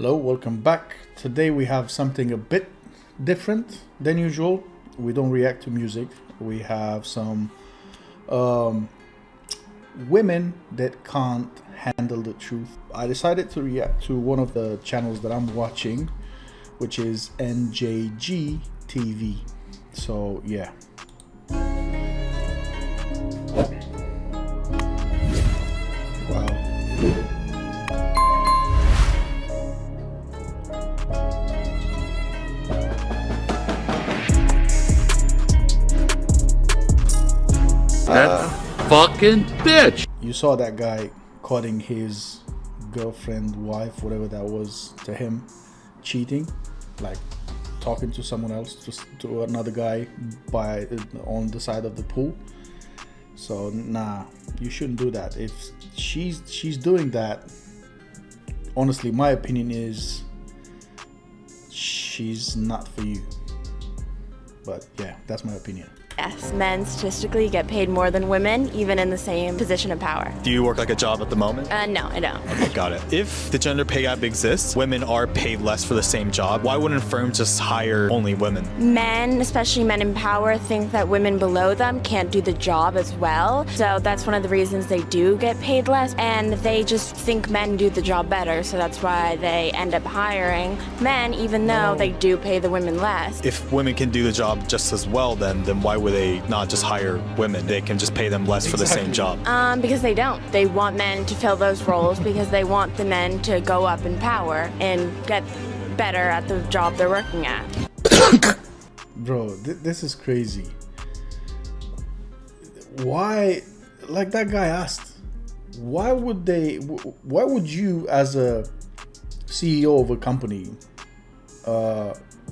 Hello, welcome back. Today we have something a bit different than usual. We don't react to music. We have some women that can't handle the truth. I decided to react to one of the channels that I'm watching, which is NJG TV. So yeah. Wow. That fucking bitch. You saw that guy calling his girlfriend, wife, whatever that was, to him, cheating, like talking to someone else, just to another guy on the side of the pool. So nah, you shouldn't do that. If she's doing that, honestly, my opinion is she's not for you. But yeah, that's my opinion. Yes, men statistically get paid more than women, even in the same position of power. Do you work like a job at the moment? No, I don't. Okay, got it. If the gender pay gap exists, women are paid less for the same job, why wouldn't firms just hire only women? Men, especially men in power, think that women below them can't do the job as well. So that's one of the reasons they do get paid less, and they just think men do the job better. So that's why they end up hiring men, even though they do pay the women less. If women can do the job just as well, then why would they not just hire women? They can just pay them less for the same job. Because they don't. They want men to fill those roles because they want the men to go up in power and get better at the job they're working at. Bro, this is crazy. Why, like that guy asked, why would you as a CEO of a company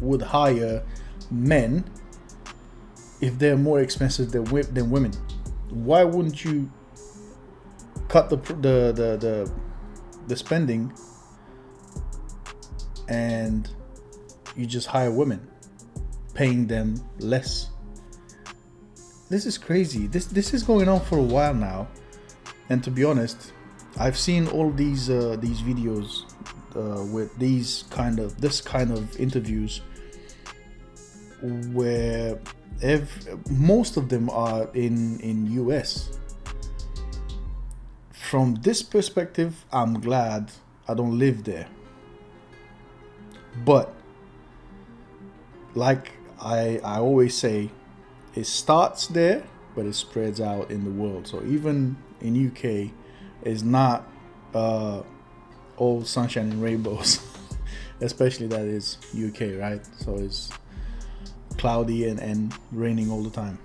would hire men if they're more expensive than women? Why wouldn't you cut the spending and you just hire women, paying them less? This is crazy. This is going on for a while now, and to be honest, I've seen all these videos with this kind of interviews where most of them are in US. From this perspective, I'm glad I don't live there. But like I always say, it starts there, but it spreads out in the world. So even in UK, it's not all sunshine and rainbows, especially that is UK, right? So it's cloudy and raining all the time.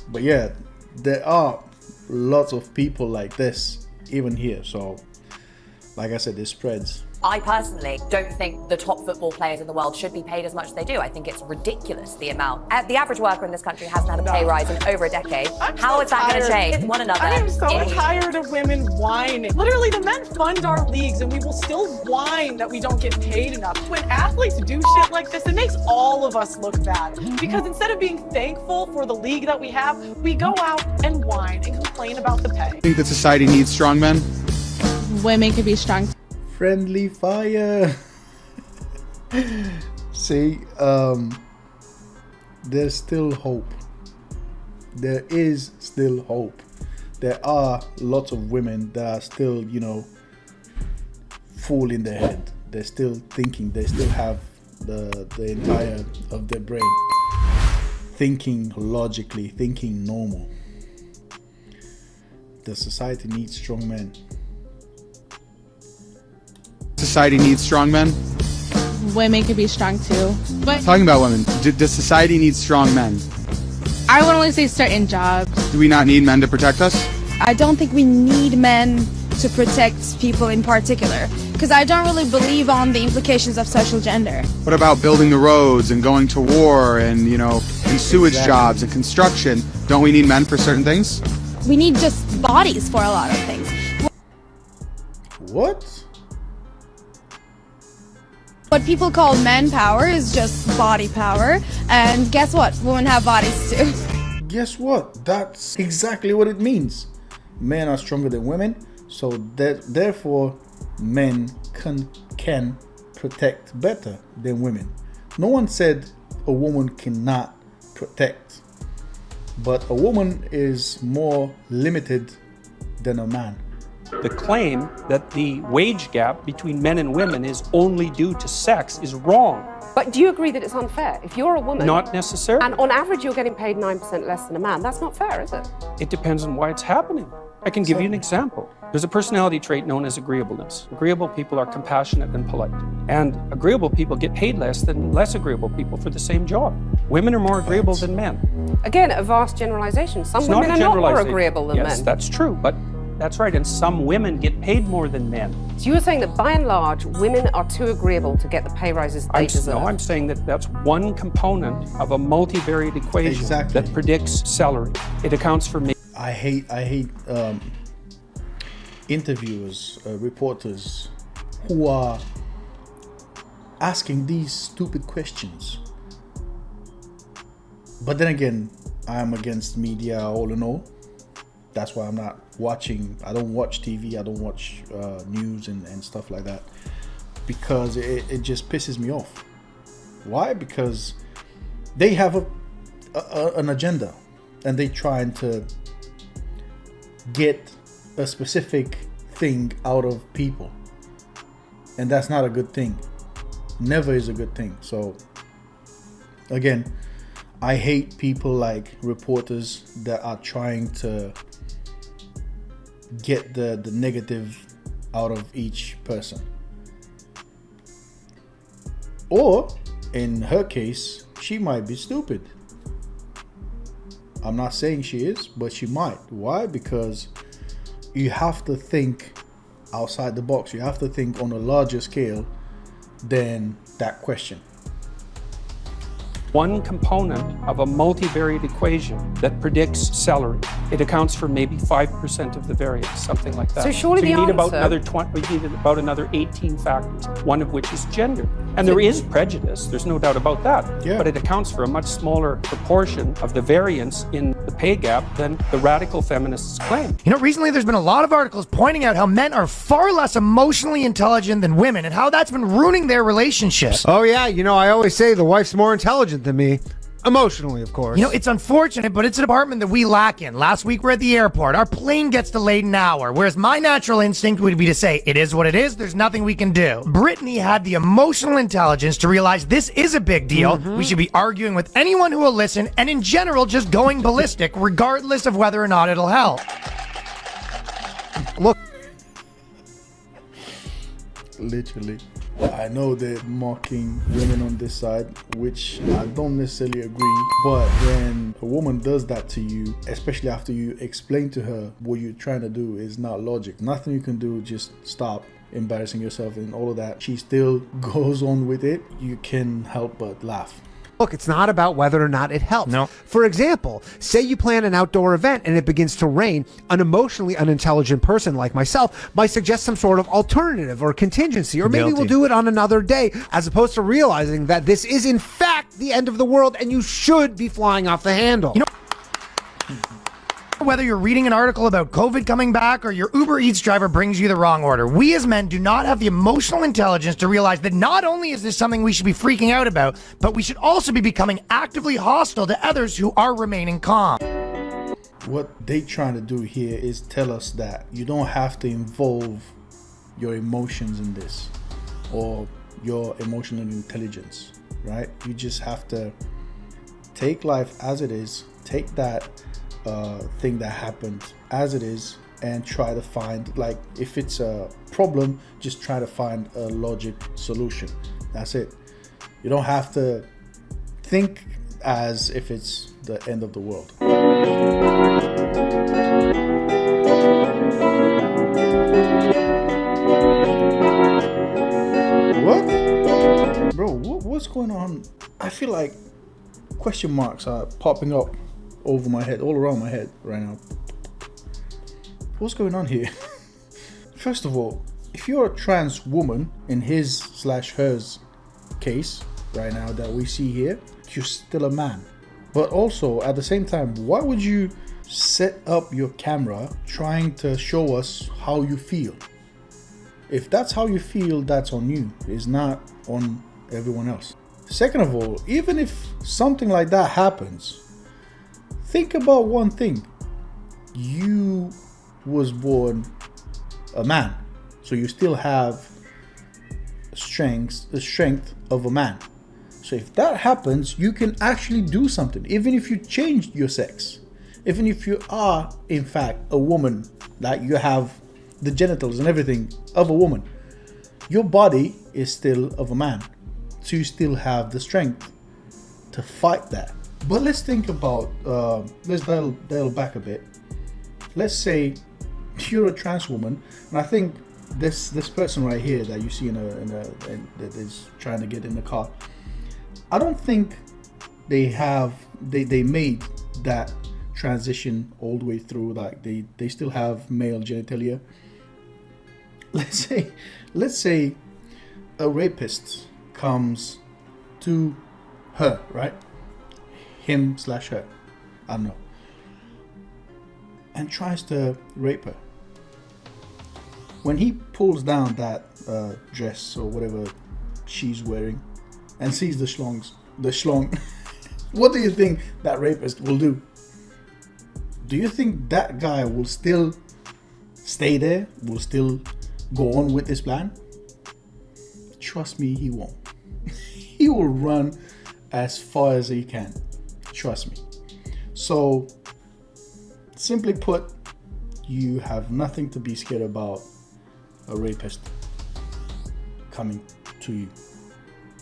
But yeah, there are lots of people like this even here. So like I said, it spreads. I personally don't think the top football players in the world should be paid as much as they do. I think it's ridiculous, the amount. The average worker in this country hasn't had a pay rise in over a decade. How is that going to change one another? I am so tired of women whining. Literally, the men fund our leagues and we will still whine that we don't get paid enough. When athletes do shit like this, it makes all of us look bad. Because instead of being thankful for the league that we have, we go out and whine and complain about the pay. I think that society needs strong men. Women can be strong. Friendly fire. See, there's still hope. There is still hope. There are lots of women that are still, full in their head. They're still thinking. They still have the entire of their brain thinking logically, thinking normal. The society needs strong men. Society needs strong men. Women can be strong too. But Talking about women, does society need strong men? I would only say certain jobs. Do we not need men to protect us? I don't think we need men to protect people in particular, because I don't really believe on the implications of social gender. What about building the roads and going to war and, and sewage jobs and construction? Don't we need men for certain things? We need just bodies for a lot of things. What? What people call manpower is just body power, and guess what? Women have bodies too. Guess what? That's exactly what it means. Men are stronger than women, so that therefore men can protect better than women. No one said a woman cannot protect, but a woman is more limited than a man. The claim that the wage gap between men and women is only due to sex is wrong. But do you agree that it's unfair? If you're a woman... Not necessarily. And on average you're getting paid 9% less than a man, that's not fair, is it? It depends on why it's happening. I can give you an example. There's a personality trait known as agreeableness. Agreeable people are compassionate and polite. And agreeable people get paid less than less agreeable people for the same job. Women are more agreeable than men. Again, a vast generalization. Some women are not more agreeable than men. Yes, that's true, but that's right. And some women get paid more than men. So you were saying that by and large, women are too agreeable to get the pay rises they deserve? No, I'm saying that that's one component of a multivariate equation that predicts salary. It accounts for me. I hate interviewers, reporters who are asking these stupid questions. But then again, I'm against media all in all. That's why I'm not watching. I don't watch TV. I don't watch news and stuff like that, because it just pisses me off. Why? Because they have an agenda, and they trying to get a specific thing out of people, and that's not a good thing. Never is a good thing. So again, I hate people like reporters that are trying to get the negative out of each person. Or in her case, she might be stupid. I'm not saying she is, but she might. Why? Because you have to think outside the box. You have to think on a larger scale than that question. One component of a multivariate equation that predicts salary. It accounts for maybe 5% of the variance, something like that. So surely you the need about answer... we need about another 18 factors, one of which is gender. And there is prejudice, there's no doubt about that. Yeah. But it accounts for a much smaller proportion of the variance in the pay gap than the radical feminists claim. You know, recently there's been a lot of articles pointing out how men are far less emotionally intelligent than women and how that's been ruining their relationships. Oh yeah, you know, I always say the wife's more intelligent than me. Emotionally, of course. You know, it's unfortunate, but it's a department that we lack in. Last week we're at the airport. Our plane gets delayed an hour, whereas my natural instinct would be to say, it is what it is, there's nothing we can do. Brittany had the emotional intelligence to realize this is a big deal. We should be arguing with anyone who will listen, and in general, just going ballistic, regardless of whether or not it'll help. Look. Literally. I know they're mocking women on this side, which I don't necessarily agree, but when a woman does that to you, especially after you explain to her what you're trying to do is not logic, nothing you can do, just stop embarrassing yourself and all of that, she still goes on with it, you can help but laugh. Look, it's not about whether or not it helps. No. For example, say you plan an outdoor event and it begins to rain. An emotionally unintelligent person like myself might suggest some sort of alternative or contingency, or maybe Guilty. we'll do it on another day, as opposed to realizing that this is in fact the end of the world and you should be flying off the handle. You know, whether you're reading an article about COVID coming back or your Uber Eats driver brings you the wrong order, we as men do not have the emotional intelligence to realize that not only is this something we should be freaking out about, but we should also be becoming actively hostile to others who are remaining calm. What they trying to do here is tell us that you don't have to involve your emotions in this, or your emotional intelligence, right? You just have to take life as it is, take that thing that happened as it is, and try to find, like, if it's a problem, just try to find a logic solution. That's it. You don't have to think as if it's the end of the world. What? Bro, what's going on? I feel like question marks are popping up over my head, all around my head right now. What's going on here? First of all, if you're a trans woman in his/hers case right now that we see here, you're still a man. But also at the same time, why would you set up your camera trying to show us how you feel? If that's how you feel, that's on you. It's not on everyone else. Second of all, even if something like that happens, think about one thing. You was born a man, so you still have the strength of a man. So if that happens, you can actually do something. Even if you changed your sex, even if you are in fact a woman, that you have the genitals and everything of a woman, your body is still of a man. So you still have the strength to fight that. But let's think about, let's dial back a bit. Let's say you're a trans woman, and I think this person right here that you see that is trying to get in the car, I don't think they made that transition all the way through. Like they still have male genitalia. Let's say a rapist comes to her, right? Him/her, I don't know, and tries to rape her. When he pulls down that dress or whatever she's wearing and sees the schlong, what do you think that rapist will do? Do you think that guy will still stay there, will still go on with this plan? Trust me, he won't. He will run as far as he can. Trust me. So, simply put, you have nothing to be scared about a rapist coming to you,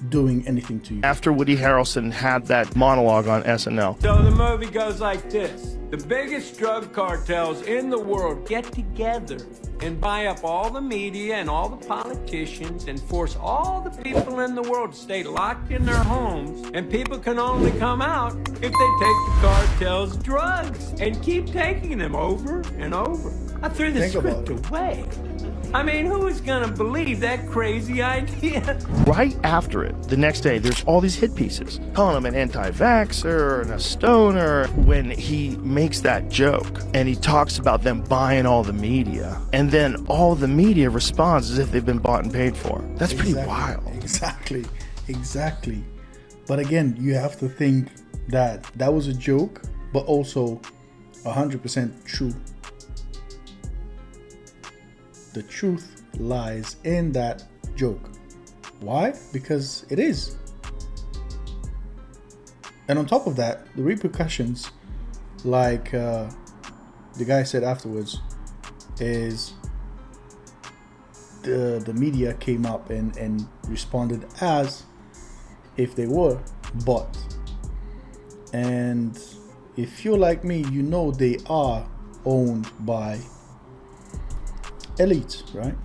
doing anything to you. After Woody Harrelson had that monologue on SNL. So the movie goes like this. The biggest drug cartels in the world get together and buy up all the media and all the politicians and force all the people in the world to stay locked in their homes, and people can only come out if they take the cartel's drugs and keep taking them over and over. I threw the script away. I mean, who is gonna believe that crazy idea? Right after it, the next day, there's all these hit pieces calling him an anti-vaxxer and a stoner. When he makes that joke and he talks about them buying all the media, and then all the media responds as if they've been bought and paid for. That's pretty wild. Exactly. But again, you have to think that that was a joke, but also 100% true. The truth lies in that joke. Why? Because it is. And on top of that, the repercussions, like the guy said afterwards, is the media came up and responded as if they were bought. And if you're like me, you know they are owned by elites, right?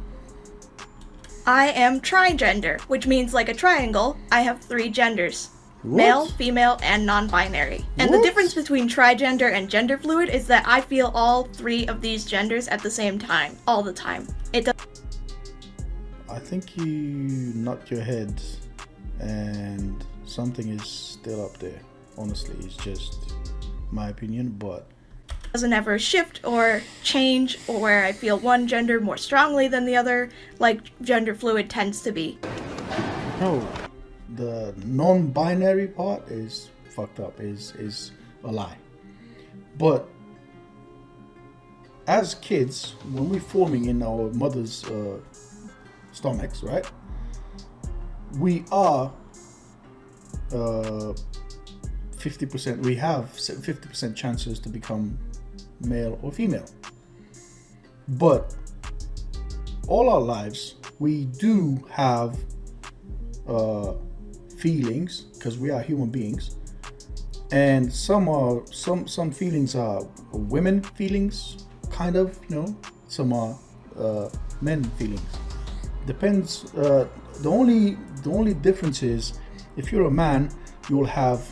I am trigender, which means like a triangle, I have 3 genders. What? Male, female, and non-binary. And the difference between trigender and gender fluid is that I feel all 3 of these genders at the same time, all the time. It does. I think you knocked your head and something is still up there. Honestly, it's just my opinion, but doesn't ever shift or change, or where I feel one gender more strongly than the other, like gender fluid tends to be. No, the non-binary part is fucked up, is a lie. But as kids, when we're forming in our mother's stomachs, right, we are 50%, we have 50% chances to become male or female. But all our lives, we do have feelings, because we are human beings, and some feelings are women feelings, kind of, you know, some are men feelings. Depends. The only difference is, if you're a man, you will have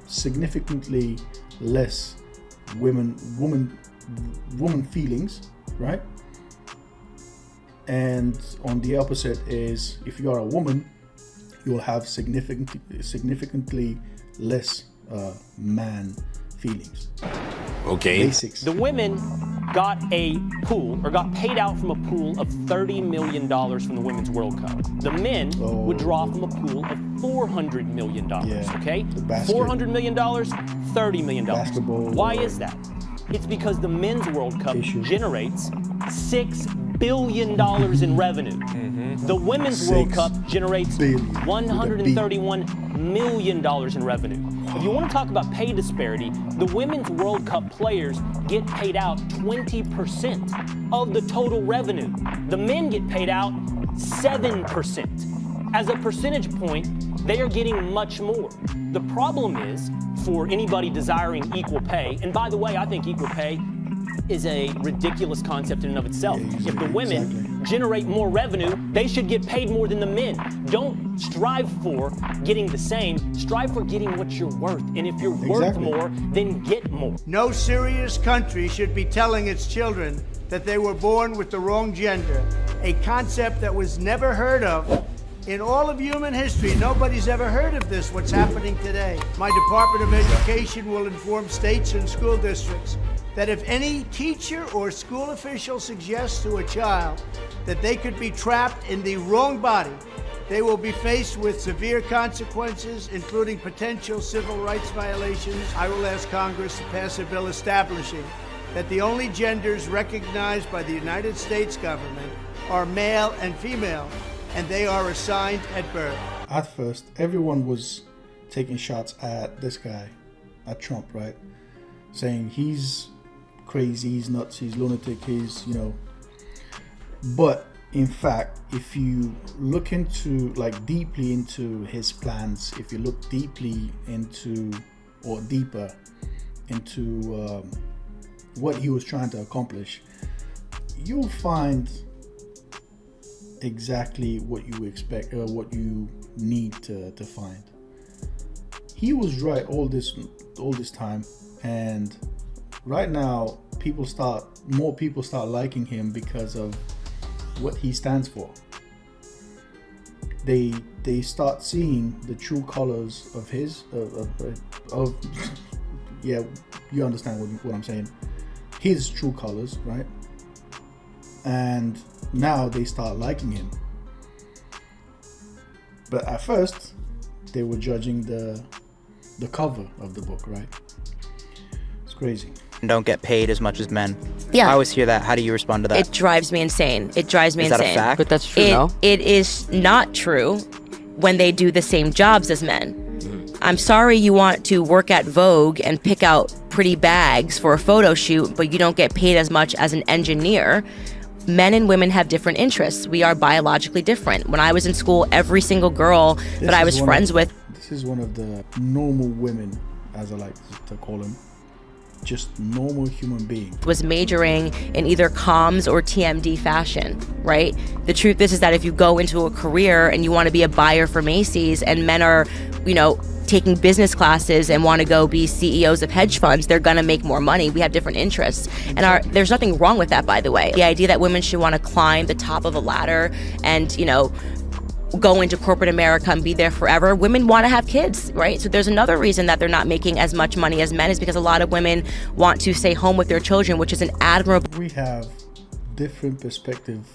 significantly less woman feelings, right? And on the opposite is, if you are a woman, you will have significantly less man feelings. Okay. Basics. The women got a pool, or got paid out from a pool of $30 million from the Women's World Cup. The men would draw from a pool of $400 million, okay? $400 million, $30 million. Basketball. Why is that? It's because the Men's World Cup generates $6 billion in revenue. The Women's World Cup generates $131 million in revenue. If you want to talk about pay disparity, the Women's World Cup players get paid out 20% of the total revenue. The men get paid out 7%. As a percentage point, they are getting much more. The problem is, for anybody desiring equal pay, and by the way, I think equal pay is a ridiculous concept in and of itself. If the women generate more revenue, they should get paid more than the men. Don't strive for getting the same, strive for getting what you're worth. And if you're worth more, then get more. No serious country should be telling its children that they were born with the wrong gender, a concept that was never heard of. In all of human history, nobody's ever heard of this, what's happening today. My Department of Education will inform states and school districts that if any teacher or school official suggests to a child that they could be trapped in the wrong body, they will be faced with severe consequences, including potential civil rights violations. I will ask Congress to pass a bill establishing that the only genders recognized by the United States government are male and female, and they are assigned at birth. At first, everyone was taking shots at this guy, at Trump, right? Saying he's crazy, he's nuts, he's lunatic, he's, you know. But in fact, if you look into, like, deeply into his plans, if you look deeply into, or deeper into what he was trying to accomplish, you'll find exactly what you expect, or what you need to find. He was right all this time, and right now more people start liking him because of what he stands for. They start seeing the true colors of his of yeah, you understand what I'm saying, his true colors, right? And now they start liking him. But at first they were judging the cover of the book, right? It's crazy. Don't get paid as much as men. Yeah. I always hear that. How do you respond to that? It drives me insane. Is that a fact? But that's true, no? It is not true when they do the same jobs as men. I'm sorry you want to work at Vogue and pick out pretty bags for a photo shoot, but you don't get paid as much as an engineer. Men and women have different interests. We are biologically different. When I was in school, every single girl that I was friends with... This is one of the normal women, as I like to call them. Just normal human being. Was majoring in either comms or TMD fashion, right? The truth is that if you go into a career and you want to be a buyer for Macy's, and men are, you know, taking business classes and want to go be CEOs of hedge funds, they're gonna make more money. We have different interests. And there's nothing wrong with that, by the way. The idea that women should want to climb the top of a ladder and, you know, go into corporate America and be there forever. Women want to have kids, right? So there's another reason that they're not making as much money as men, is because a lot of women want to stay home with their children, which is an admirable... We have different perspective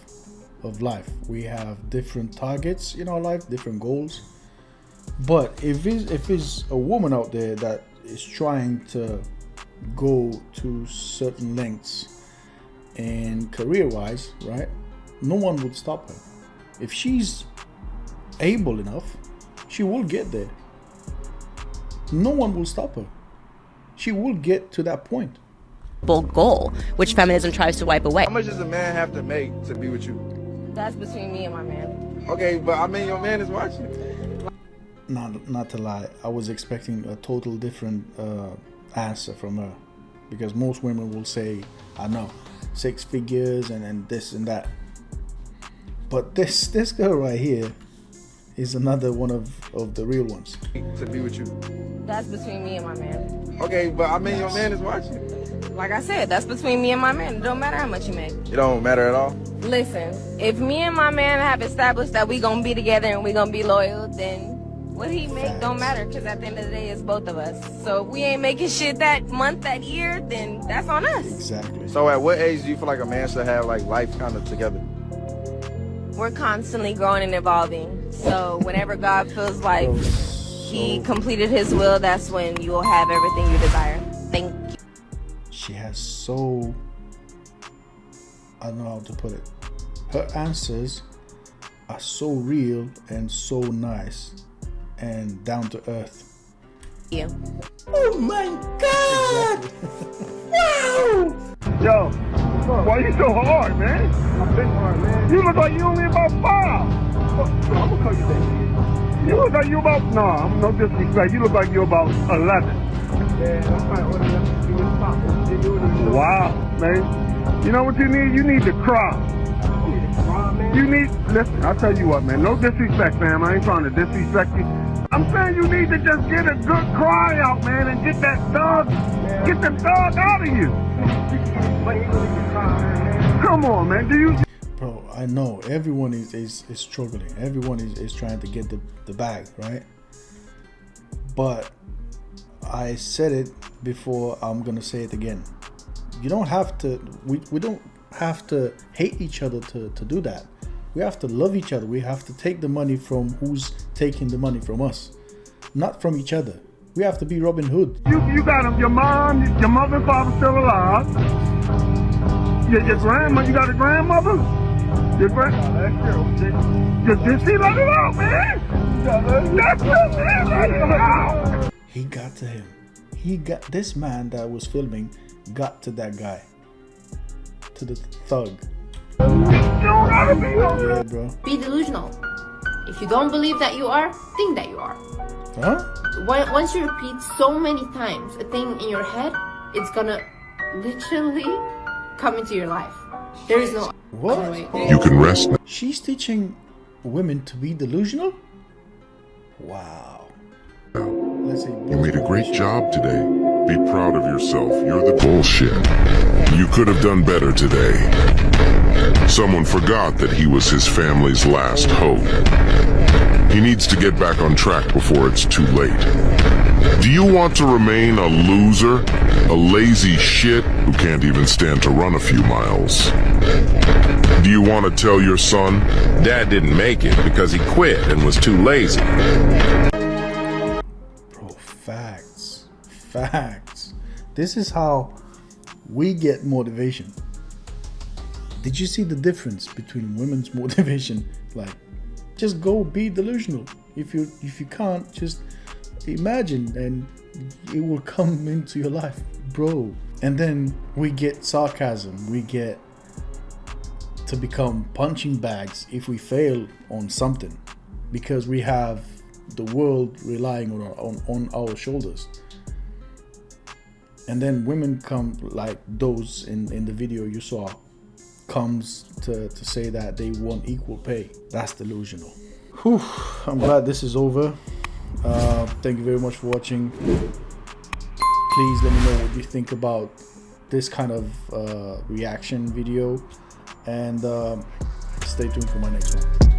of life. We have different targets in our life, different goals. But if it's a woman out there that is trying to go to certain lengths and career-wise, right, no one would stop her. If she's able enough, she will get there. No one will stop her. She will get to that point. Goal, which feminism tries to wipe away. How much does a man have to make to be with you? That's between me and my man. Okay, but I mean, your man is watching. Not to lie, I was expecting a total different answer from her, because most women will say, I know, 6 figures and this and that. But this girl right here is another one of the real ones. To be with you. That's between me and my man. Okay, but I mean, your man is watching. Like I said, that's between me and my man. It don't matter how much you make. It don't matter at all? Listen, if me and my man have established that we gonna be together and we gonna be loyal, then What he make don't matter, because at the end of the day, it's both of us. So if we ain't making shit that month, that year, then that's on us. Exactly. So at what age do you feel like a man should have like life kind of together? We're constantly growing and evolving. So whenever God feels like he completed his will, that's when you will have everything you desire. Thank you. She has so, I don't know how to put it. Her answers are so real and so nice and down to earth. You. Oh my God! Wow! Yo, why you so hard, man? I'm big hard, man. You look like you only about 5. I'm gonna call you that. You look like you about, no disrespect. You look like you're about 11. Yeah, that's my order. Wow, man. You know what you need? You need to cry. You need, listen, I'll tell you what, man. No disrespect, fam. I ain't trying to disrespect you. I'm saying you need to just get a good cry out, man, and get that dog, get the dog out of you. Come on, man. Do you? Bro, I know everyone is struggling. Everyone is trying to get the bag, right? But I said it before, I'm gonna say it again. You don't have to, we don't have to hate each other to do that. We have to love each other. We have to take the money from who's taking the money from us, not from each other. We have to be Robin Hood. You got them, your mom, your mother and father still alive. Your grandma, you got a grandmother? Your Did she let it out, man? That's it, man. Let it out. He got to him. He got, this man that was filming got to that guy, to the thug. Yeah, bro. Be delusional. If you don't believe that you are, think that you are. Huh? Once you repeat so many times a thing in your head, it's gonna literally come into your life. There is no other way. You can rest now. She's teaching women to be delusional? Wow. Let's see. You made a great job today. Be proud of yourself. You're the bullshit. You could have done better today. Someone forgot that he was his family's last hope. He needs to get back on track before it's too late. Do you want to remain a loser? A lazy shit who can't even stand to run a few miles? Do you want to tell your son, Dad didn't make it because he quit and was too lazy? Bro, facts. Facts. This is how we get motivation. Did you see the difference between women's motivation? Like, just go be delusional. If you can't, just imagine and it will come into your life, bro. And then we get sarcasm. We get to become punching bags if we fail on something, because we have the world relying on our shoulders. And then women come, like those in the video you saw, comes to say that they want equal pay. That's delusional. Whew, I'm glad this is over. Thank you very much for watching. Please let me know what you think about this kind of reaction video, and stay tuned for my next one.